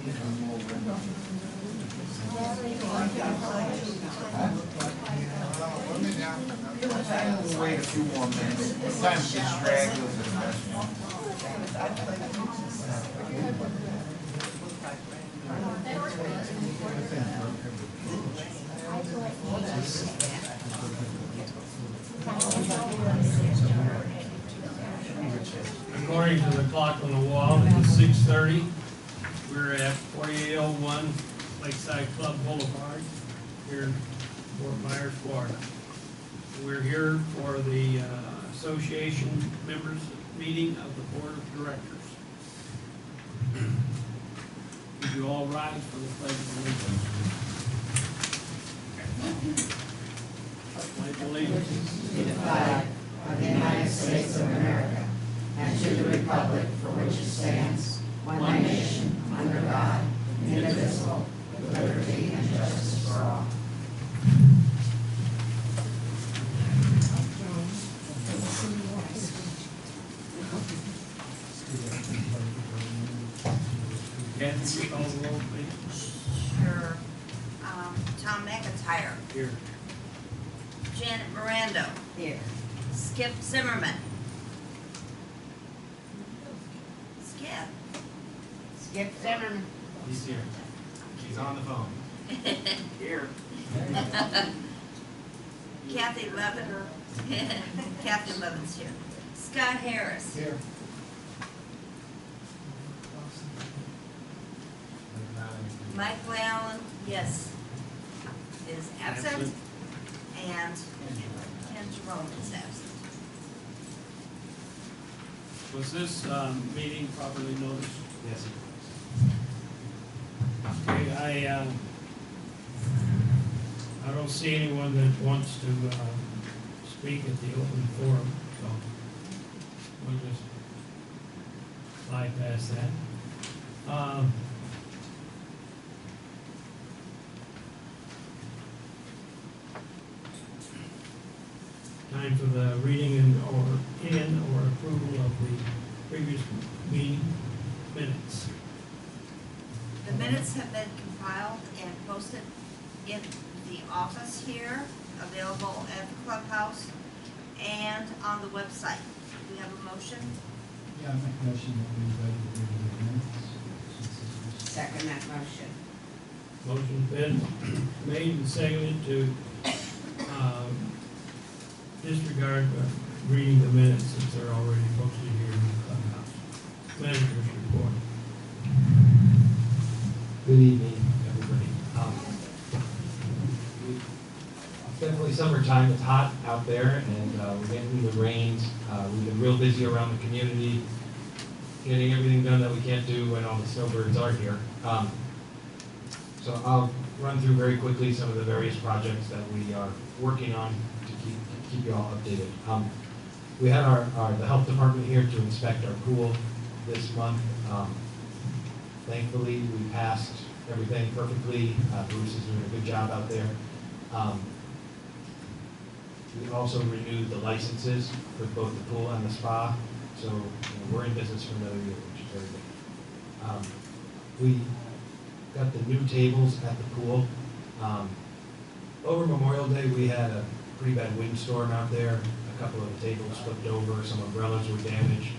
We'll wait a few more minutes. Sometimes it gets stragglers and that's one. According to the clock on the wall, it's 6:30. We're at 4801 Lakeside Club Boulevard here in Fort Myers, Florida. We're here for the association members meeting of the Board of Directors. Would you all rise for the Pledge of Allegiance? Pledge allegiance To the flag of the United States of America and to the republic for which it stands, one nation, under God, indivisible, with liberty and justice for all. Kathy, call the roll, please. Sure. Tom McIntyre. Here. Janet Mirando. Here. Skip Zimmerman. Skip. Skip Zimmerman. He's here. He's on the phone. Here. Kathy Levin. Kathy Levin's here. Scott Harris. Here. Mike Allen, yes, is absent. And Ken Jerome is absent. Was this meeting properly noticed? Yes. Okay, I don't see anyone that wants to speak at the open forum, so we'll just bypass that. Time for the reading or approval of the previous meeting minutes. The minutes have been compiled and posted in the office here, available at the clubhouse and on the website. Do we have a motion? Yeah, I make a motion that we vote the minutes. Second that motion. Motion's been made and seconded to disregard reading the minutes since they're already posted here in the clubhouse. Manager's report. Good evening, everybody. It's definitely summertime. It's hot out there, and we're getting through the rains. We've been real busy around the community, getting everything done that we can't do when all the snowbirds are here. So I'll run through very quickly some of the various projects that we are working on to keep you all updated. We had the health department here to inspect our pool this month. Thankfully, we passed everything perfectly. Bruce is doing a good job out there. We also renewed the licenses for both the pool and the spa, so we're in business for another year, which is very good. We got the new tables at the pool. Over Memorial Day, we had a pretty bad windstorm out there. A couple of the tables flipped over, some umbrellas were damaged.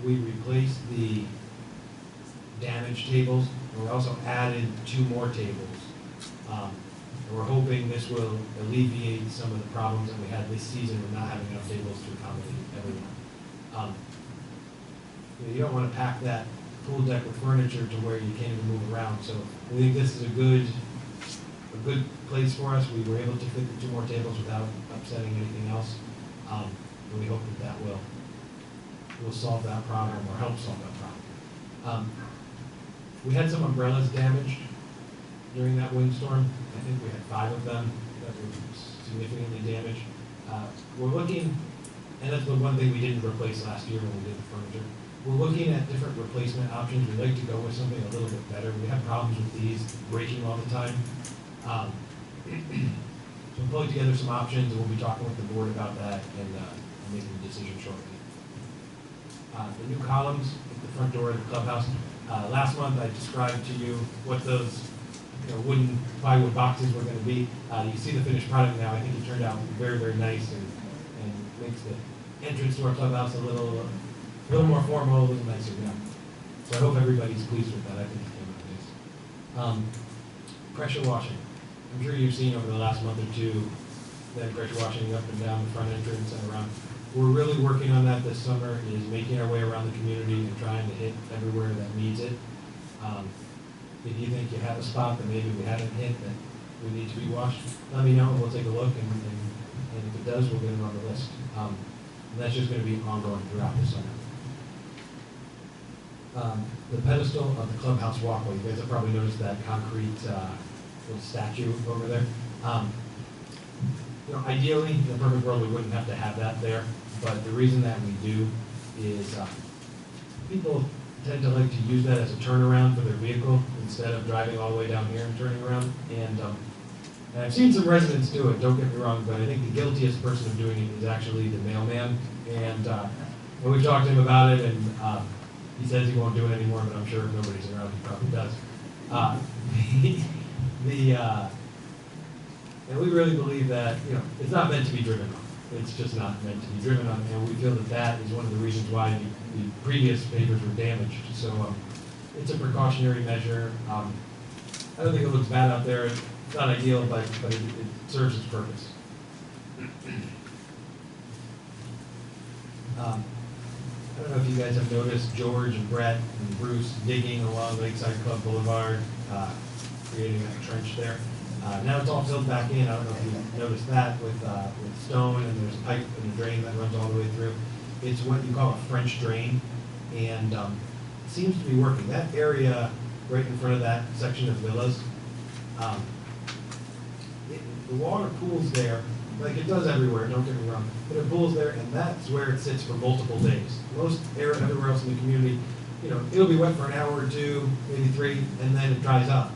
We replaced the damaged tables, and we also added 2 more tables. And we're hoping this will alleviate some of the problems that we had this season with not having enough tables to accommodate everyone. You don't want to pack that pool deck with furniture to where you can't even move around, so we think this is a good place for us. We were able to fit the 2 more tables without upsetting anything else, and we hope that will solve that problem or help solve that problem. We had some umbrellas damaged during that windstorm. I think we had 5 of them that were significantly damaged. We're looking, and that's the one thing we didn't replace last year when we did the furniture. We're looking at different replacement options. We'd like to go with something a little bit better. We have problems with these breaking all the time. So we're pulling together some options, and we'll be talking with the board about that and making a decision shortly. The new columns at the front door of the clubhouse, Last month I described to you what those wooden plywood boxes were going to be. You see the finished product now. I think it turned out very, very nice and makes the entrance to our clubhouse a little more formal, a little nicer. Yeah. So I hope everybody's pleased with that. I think it came out nice. Pressure washing. I'm sure you've seen over the last month or two that pressure washing up and down the front entrance and around. We're really working on that this summer, is making our way around the community and trying to hit everywhere that needs it. If you think you have a spot that maybe we haven't hit that we need to be washed, let me know. We'll take a look, and if it does, we'll get it on the list. And that's just going to be ongoing throughout the summer. The pedestal of the clubhouse walkway. You guys have probably noticed that concrete little statue over there. Ideally, in the perfect world, we wouldn't have to have that there, but the reason that we do is people tend to like to use that as a turnaround for their vehicle instead of driving all the way down here and turning around. And I've seen some residents do it, don't get me wrong, but I think the guiltiest person of doing it is actually the mailman. And we've talked to him about it, and he says he won't do it anymore, but I'm sure if nobody's around, he probably does. And we really believe that it's not meant to be driven on. It's just not meant to be driven on, and we feel that that is one of the reasons why the previous pavers were damaged. So it's a precautionary measure. I don't think it looks bad out there. It's not ideal, but it serves its purpose. I don't know if you guys have noticed George and Brett and Bruce digging along Lakeside Club Boulevard, creating a trench there. Now it's all filled back in. I don't know if you've noticed that with stone, and there's a pipe and a drain that runs all the way through. It's what you call a French drain, and it seems to be working. That area right in front of that section of villas, the water pools there, like it does everywhere, don't get me wrong, but it pools there, and that's where it sits for multiple days. Most everywhere else in the community, it'll be wet for an hour or two, maybe 3, and then it dries up.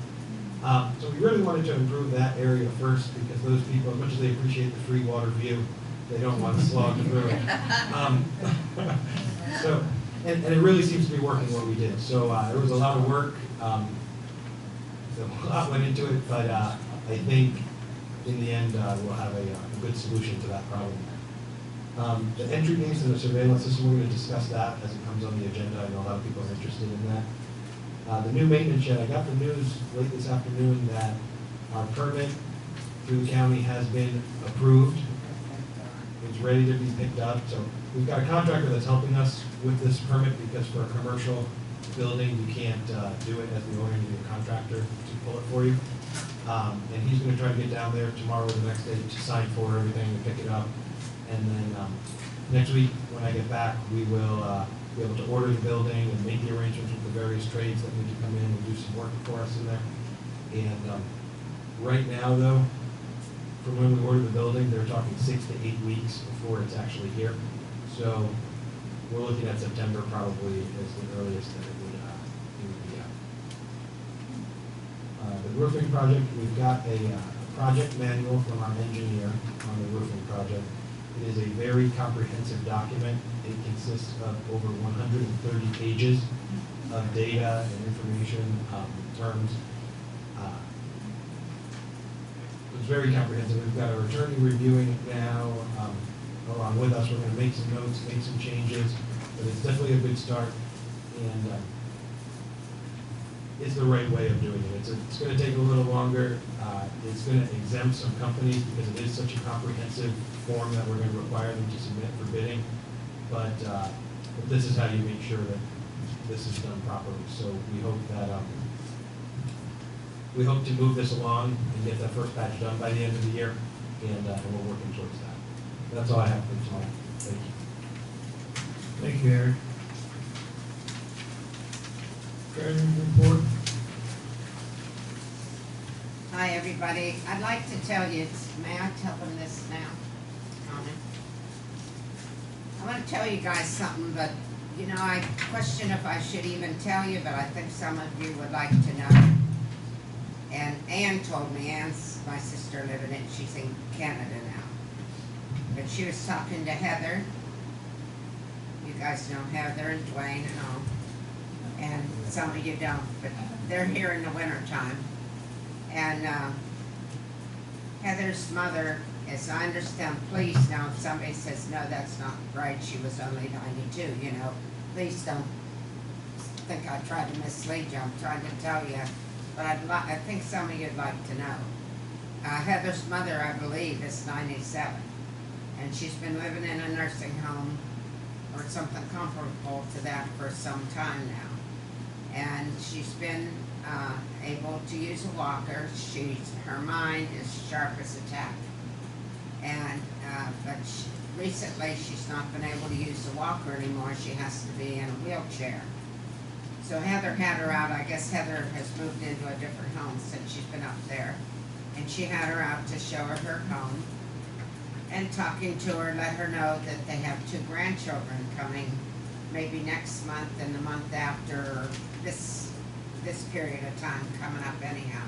So we really wanted to improve that area first, because those people, as much as they appreciate the free water view, they don't want to slog through it. So, and it really seems to be working what we did. So there was a lot of work. A lot went into it, but I think in the end we'll have a good solution to that problem. The entry gates and the surveillance system, we're going to discuss that as it comes on the agenda. I know a lot of people are interested in that. The new maintenance shed, I got the news late this afternoon that our permit through the county has been approved. It's ready to be picked up. So we've got a contractor that's helping us with this permit, because for a commercial building, you can't do it as the owner, you need a contractor to pull it for you. And he's going to try to get down there tomorrow or the next day to sign for everything and pick it up. And then next week, when I get back, we will be able to order the building and make the arrangements with the various trades that need to come in and do some work for us in there. And right now, though, from when we order the building, they're talking 6 to 8 weeks before it's actually here. So we're looking at September probably as the earliest that it would be out. The roofing project, we've got a project manual from our engineer on the roofing project. It is a very comprehensive document. It consists of over 130 pages of data and information, terms. It's very comprehensive. We've got our attorney reviewing it now along with us. We're going to make some notes, make some changes, but it's definitely a good start, and it's the right way of doing it. It's going to take a little longer. It's going to exempt some companies because it is such a comprehensive form that we're going to require them to submit for bidding. But this is how you make sure that this is done properly. So we hope that we hope to move this along and get that first batch done by the end of the year, and we're working towards that. That's all I have for tonight. Thank you. Thank you, Eric. Treasury report. Hi, everybody. I'd like to tell you, may I tell them this now? I want to tell you guys something, but, I question if I should even tell you, but I think some of you would like to know. And Ann told me, Ann's my sister living in, she's in Canada now. But she was talking to Heather. You guys know Heather and Dwayne and all. and some of you don't, but they're here in the winter time. And Heather's mother, as I understand, please, now if somebody says, no, that's not right, she was only 92, you know, please don't think I tried to mislead you. I'm trying to tell you, but I think some of you'd like to know. Heather's mother, I believe, is 97, and she's been living in a nursing home or something comparable to that for some time now. And she's been able to use a walker. Her mind is sharp as a tack. And but recently she's not been able to use the walker anymore. She has to be in a wheelchair. So Heather had her out. I guess Heather has moved into a different home since she's been up there. And she had her out to show her her home. And talking to her, let her know that they have 2 grandchildren coming maybe next month and the month after, this period of time coming up anyhow.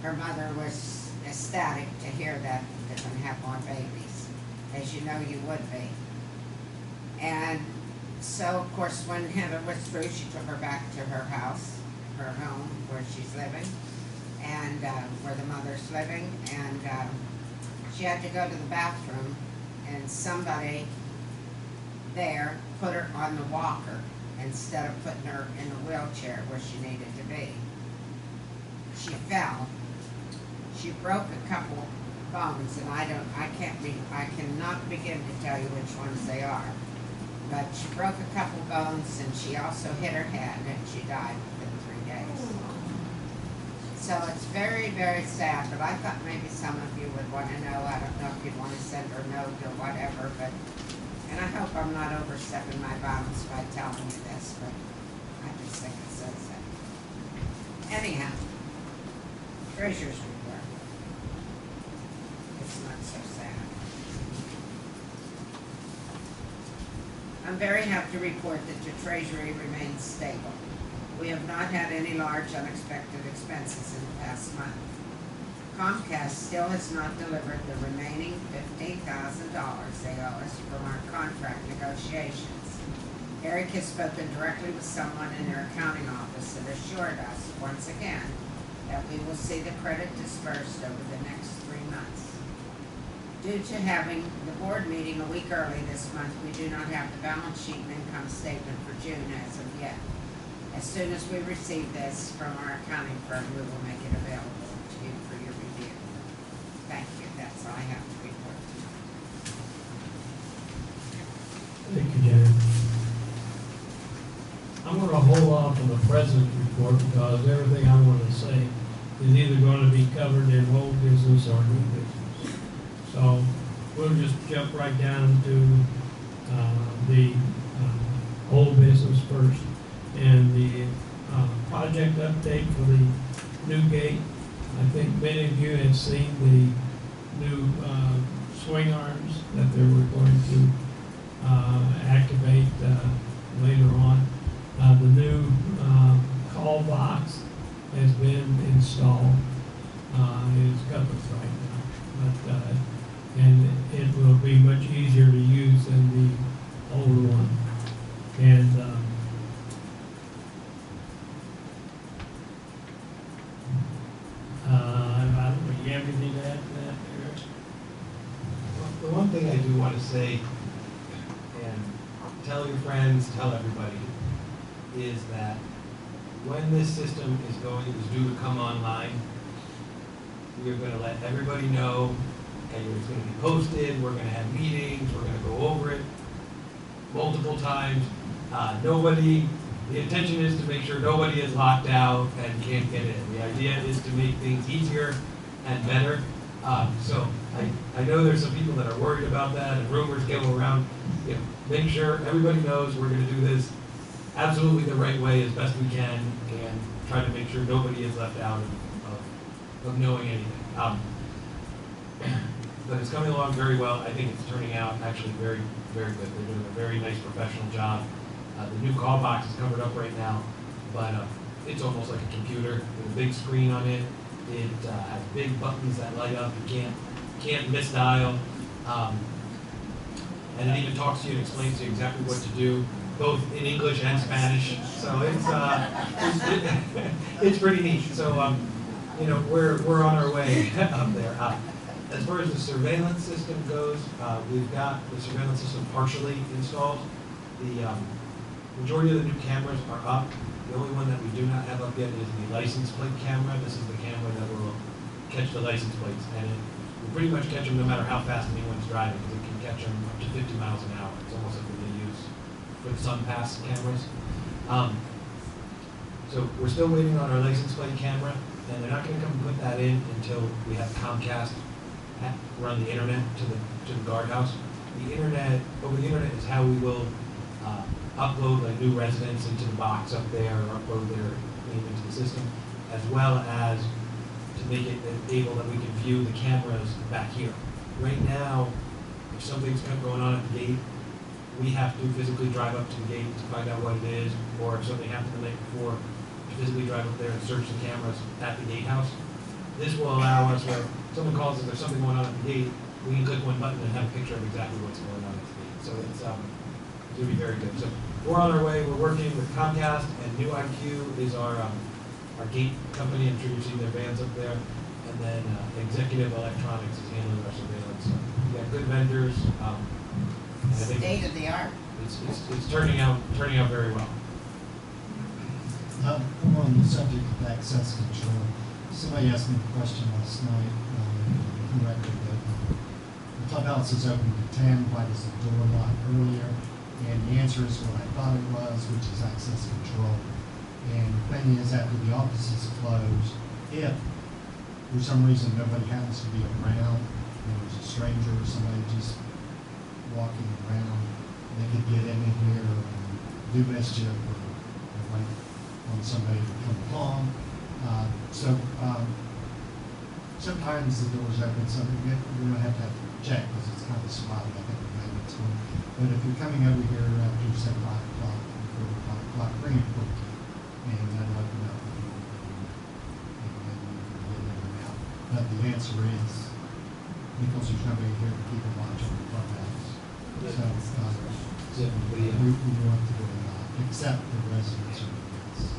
Her mother was ecstatic to hear that they're going to have more babies, as you know you would be. And so, of course, when Heather was through, she took her back to her house, her home, where she's living, and where the mother's living, and she had to go to the bathroom, and somebody there put her on the walker instead of putting her in the wheelchair where she needed to be. She fell. She broke a couple bones, and I cannot begin to tell you which ones they are. But she broke a couple bones, and she also hit her head, and she died within 3 days. So it's very, very sad, but I thought maybe some of you would want to know. I don't know if you'd want to send her a note or whatever, but, and I hope I'm not overstepping my bounds by telling you this, but I just think it's so sad. Anyhow, Treasurer's report. It's not so sad. I'm very happy to report that your Treasury remains stable. We have not had any large unexpected expenses in the past month. Comcast still has not delivered the remaining $15,000 they owe us from our contract negotiations. Eric has spoken directly with someone in their accounting office and assured us, once again, that we will see the credit dispersed over the next 3 months. Due to having the board meeting a week early this month, we do not have the balance sheet and income statement for June as of yet. As soon as we receive this from our accounting firm, we will make it available to you for your review. Thank you. That's all I have to report tonight. Thank you, Janet. I'm going to hold off on the president's report because everything I want to say is either going to be covered in old business or new business. So we'll just jump right down to the old business first. And the project update for the new gate. I think many of you have seen the new swing arms that they were going to activate later on. The new call box has been installed. It's covered right now, but and it will be much easier to use than the older one. And I don't know, you have anything to add to that, Eric? The one thing I do want to say, and tell your friends, tell everybody, is that when this system is due to come online, we're going to let everybody know, and it's going to be posted, we're going to have meetings, we're going to go over it multiple times. The intention is to make sure nobody is locked out and can't get in. The idea is to make things easier and better. So I know there's some people that are worried about that and rumors go around. Make sure everybody knows we're going to do this absolutely the right way as best we can and try to make sure nobody is left out of knowing anything. But it's coming along very well. I think it's turning out actually very, very good. They're doing a very nice professional job. The new call box is covered up right now, but it's almost like a computer with a big screen on it. It has big buttons that light up. You can't misdial. And it even talks to you and explains to you exactly what to do. both in English and Spanish. So it's pretty neat. So you know, we're on our way up there. As far as the surveillance system goes, we've got the surveillance system partially installed. The majority of the new cameras are up. The only one that we do not have up yet is the license plate camera. This is the camera that will catch the license plates, and it will pretty much catch them no matter how fast anyone's driving, because it can catch them up to 50 miles an hour. It's almost like what they use for the SunPass cameras. So we're still waiting on our license plate camera, and they're not going to come and put that in until we have Comcast run the internet to the guardhouse. The internet, over the internet, is how we will upload like new residents into the box up there, or upload their name into the system, as well as to make it able that we can view the cameras back here. Right now, if something's going on at the gate, we have to physically drive up to the gate to find out what it is, or if something happened the night before, to physically drive up there and search the cameras at the gatehouse. This will allow us, where someone calls us, there's something going on at the gate, we can click one button and have a picture of exactly what's going on at the gate. So it's going to be very good. So we're on our way. We're working with Comcast, and New IQ is our gate company, introducing their vans up there. And then Executive Electronics is handling our surveillance. So we got good vendors. And I think State of the art. it's turning out very well. I'm on the subject of access control. Somebody asked me a question last night, on the record, that the clubhouse is open to 10, why does the door lock earlier? And the answer is what I thought it was, which is access control. And the thing is, after the office is closed, if for some reason nobody happens to be around, and there's a stranger or somebody just walking around, they could get in here and do mischief, or wait on somebody to come along. Sometimes the door's open, so you don't have to check because it's kind of spotty. I think maybe it's one. But if you're coming over here after, say, 5 o'clock, 4 o'clock, bring it quick, and that'll open up, and then you can get in and out. But the answer is, because there's nobody here to keep a watch on the clubhouse. So, we want to do it not, except the residents or the guests.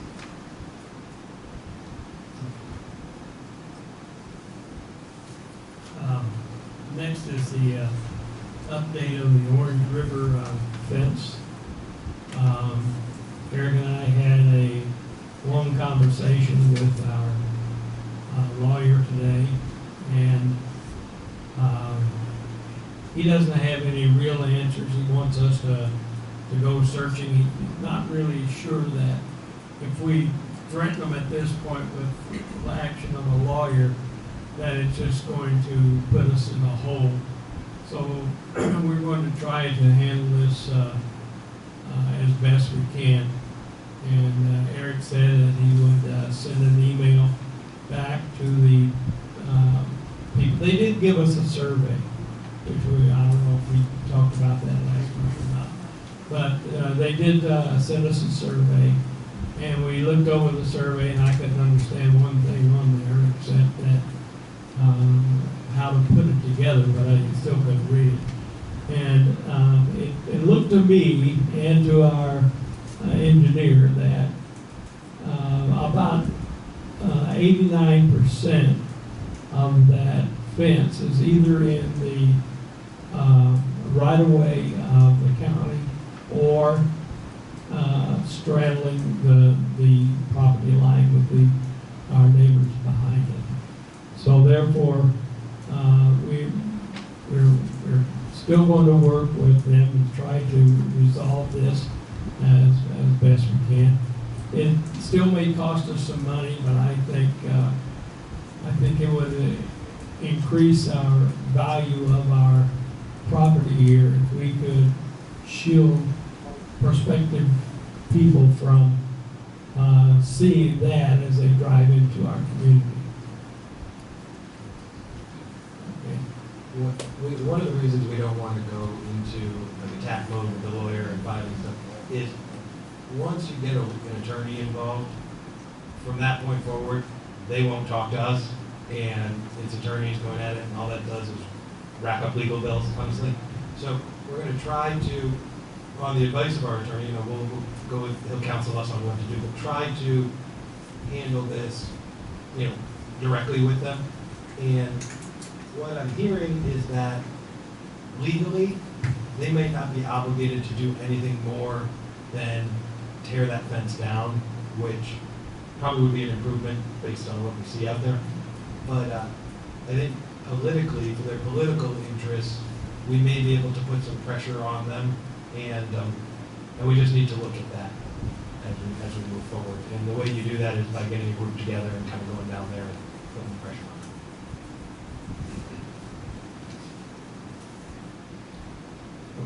Next is the update on the Orange River fence. Eric and I had a long conversation with our lawyer today, and he doesn't have any real answers. He wants us to go searching. He's not really sure that if we threaten him at this point with the action of a lawyer, that it's just going to put us in a hole. So we're going to try to handle this as best we can. And Eric said that he would send an email back to the people. They did give us a survey, which I don't know if we talked about that last week or not. But they did send us a survey, and we looked over the survey, and I couldn't understand one thing on there except that how to put it together, but I still couldn't read it. And it looked to me and to our engineer that about 89% of that fence is either in the right-of-way of the county or straddling the property line with our neighbors behind it. So therefore, we're still going to work with them and try to resolve this as best we can. It still may cost us some money, but I think it would increase our value of our property here if we could shield prospective people from seeing that as they drive into our community. One of the reasons we don't want to go into like attack mode with the lawyer and fighting stuff is once you get an attorney involved, from that point forward, they won't talk to us, and it's attorneys going at it, and all that does is rack up legal bills, honestly. So we're going to try to on the advice of our attorney, we'll go with, he'll counsel us on what to do, but try to handle this, directly with them. And what I'm hearing is that legally, they may not be obligated to do anything more than tear that fence down, which probably would be an improvement based on what we see out there. But I think politically, for their political interests, we may be able to put some pressure on them, and we just need to look at that as we move forward. And the way you do that is by getting a group together and kind of going down there and putting pressure on them.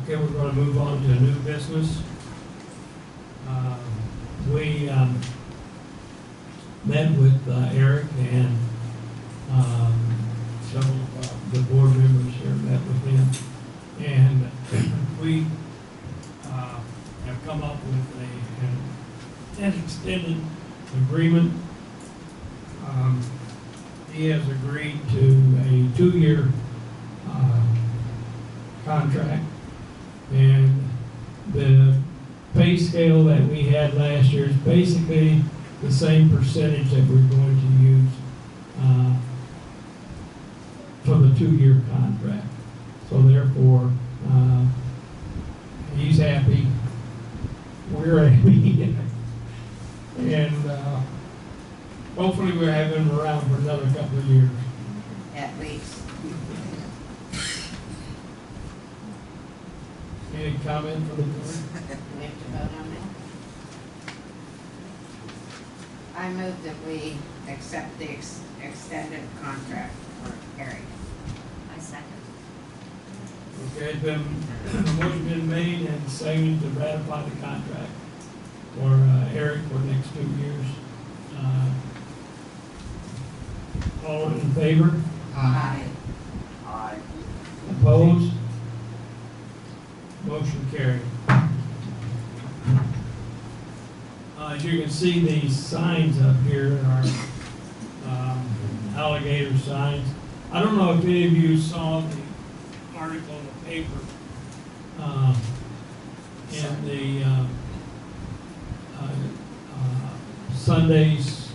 Okay, we're going to move on to new business. We met with Eric and several of the board members here met with him, and we have come up with an extended agreement. He has agreed to a 2-year contract, and the pay scale that we had last year is basically the same percentage that we're going to use for the 2-year contract. So therefore, he's happy, we're happy, and hopefully we'll have him around for another couple of years. At least. Any comment from the board? Do we have to vote on that? I move that we accept the extended contract for Eric. I second. Okay, it's been, the motion been made and seconded to ratify the contract for Eric for the next 2 years. All in favor? Aye. Aye. Opposed? Motion carried. As you can see, these signs up here are alligator signs. I don't know if any of you saw the article in the paper in the Sunday's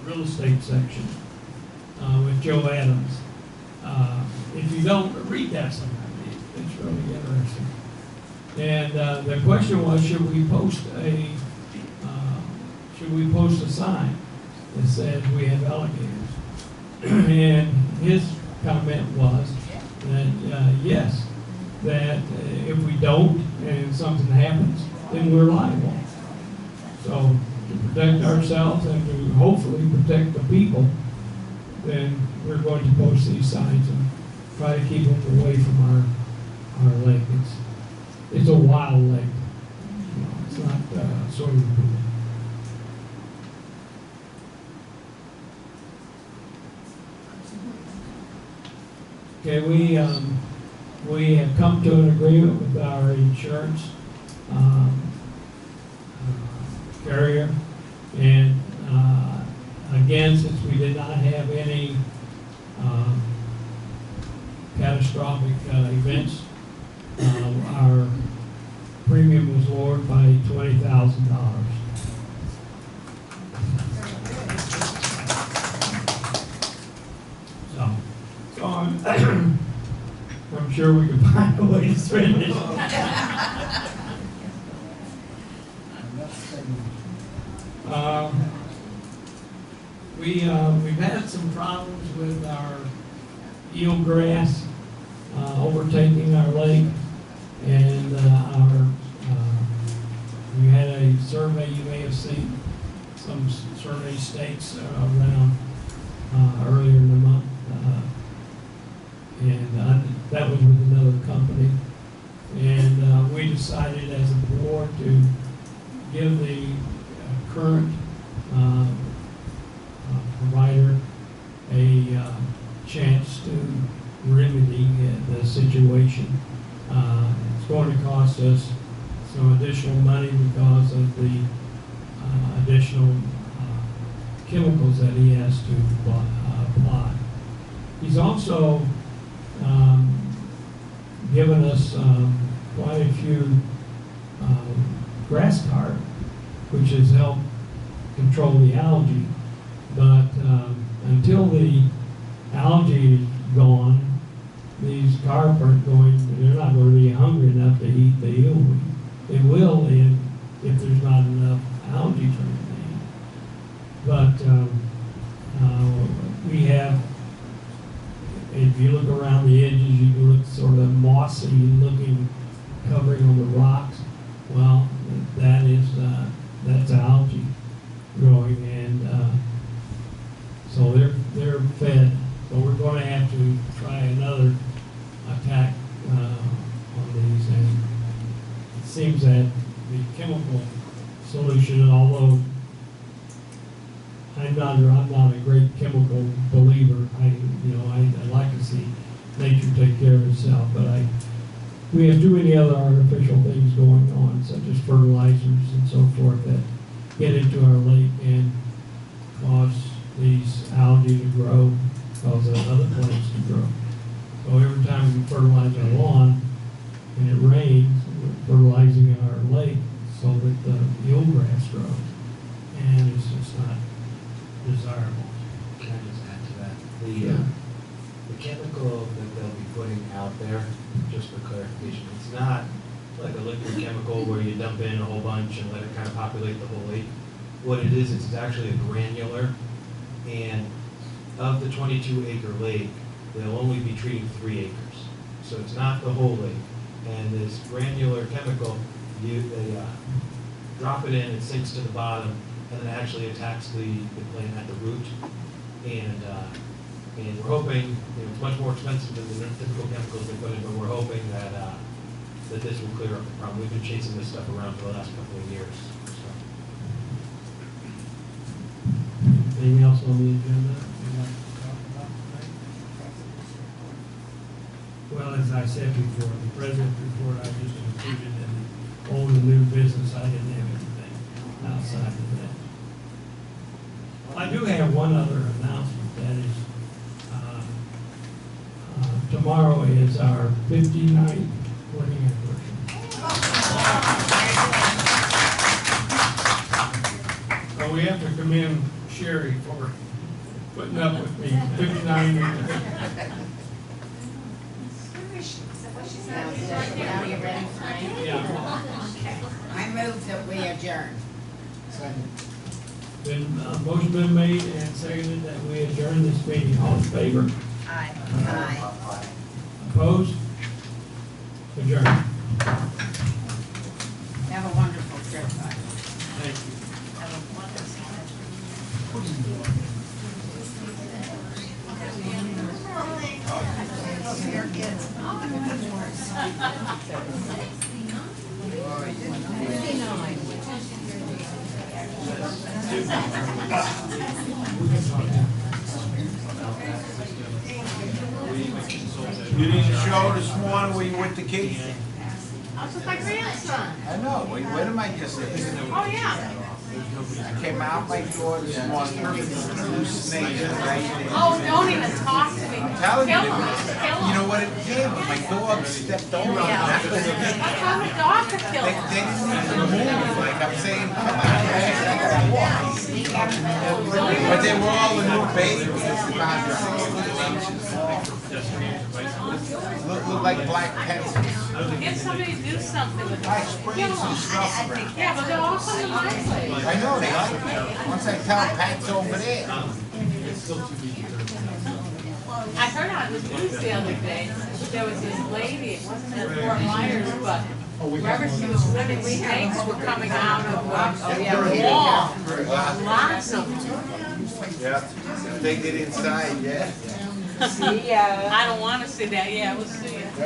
real estate section with Joe Adams. If you don't read that sometime, it's really interesting. And the question was, should we post a sign that says we have alligators? And his comment was that yes, that if we don't and something happens, then we're liable. So to protect ourselves and to hopefully protect the people, then we're going to post these signs and try to keep them away from our lake. It's a wild lake. It's not swimming pool. Okay, we have come to an agreement with our insurance carrier, and again, since we did not have any catastrophic events, our premium was lowered by $20,000. So I'm sure we can find a way to spend it. We've had some problems with our eelgrass overtaking our lake, and we had a survey. You may have seen some survey stakes around earlier in the month, and that was with another company. And we decided as a board to give the current provider a chance to remedy the situation. It's going to cost us some additional money because of the additional chemicals that he has to apply. He's also given us quite a few grass carp, which has helped control the algae. But until the algae is gone, these carp aren't they're not going to be hungry enough to eat the eelweed. They will if there's not enough algae for them to eat. But we have, if you look around the edges, you can look sort of mossy looking covering on the rocks. Well, that's algae growing, and so they're fed. So we're going to have to try another attack on these, and it seems that the chemical solution, although I'm not a great chemical believer. I like to see nature take care of itself, but we have too many other artificial things going on, such as fertilizers and so forth, that get into our lake and cause these algae to grow, cause other plants to grow. So every time we fertilize our lawn and it rains, we're fertilizing our lake so that the eelgrass grows, and it's just not desirable. Can I just add to that? The chemical that they'll be putting out there, just for clarification, it's not like a liquid chemical where you dump in a whole bunch and let it kind of populate the whole lake. What it is, it's actually a granular, and of the 22-acre lake, they'll only be treating 3 acres. So it's not the whole lake. And this granular chemical, they drop it in, it sinks to the bottom, and then it actually attacks the plant at the root. And we're hoping, it's much more expensive than the typical chemicals they put in, but we're hoping that that this will clear up the problem. We've been chasing this stuff around for the last couple of years. So. Anything else on the agenda you'd like to talk about tonight? Well, as I said before, the president's report I just included, and old and new business, I didn't have anything outside of that. I do have one other announcement, that is tomorrow is our 59th wedding anniversary. So we have to commend Sherry for putting up with me 59 years. Now you're ready for me? Yeah. I move that we adjourn. Motion been made and seconded that we adjourn this meeting. All in favor? Aye. Aye. Opposed? Adjourned. Have a wonderful trip, bye. Thank you. Have a wonderful You didn't show this morning where you went to kids? I was with my grandson. I know, wait am I just at? Oh, yeah. I came out my door this morning, two snakes right there. Oh, don't even talk to me. I'm telling you, Kill him. you know what it did? My dog stepped over. That's how the dog could kill They him. didn't even move, like I'm saying, come on, I gotta walk. But they were all the new babies, about 16 inches. Look like black pencils. Get somebody to do something with I them. sprayed some stuff around. Yeah, but they're all coming to my place. I know, they like it. Once I tell Pat's over there. I heard on the news the other day, there was this lady, it wasn't in Fort Myers, but wherever she was living, snakes were coming out of the wall. Lots of them. Yeah, take it inside, yeah. See ya. I don't want to see that, yeah, we'll see ya. I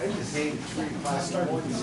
just hate 3 o'clock in the morning.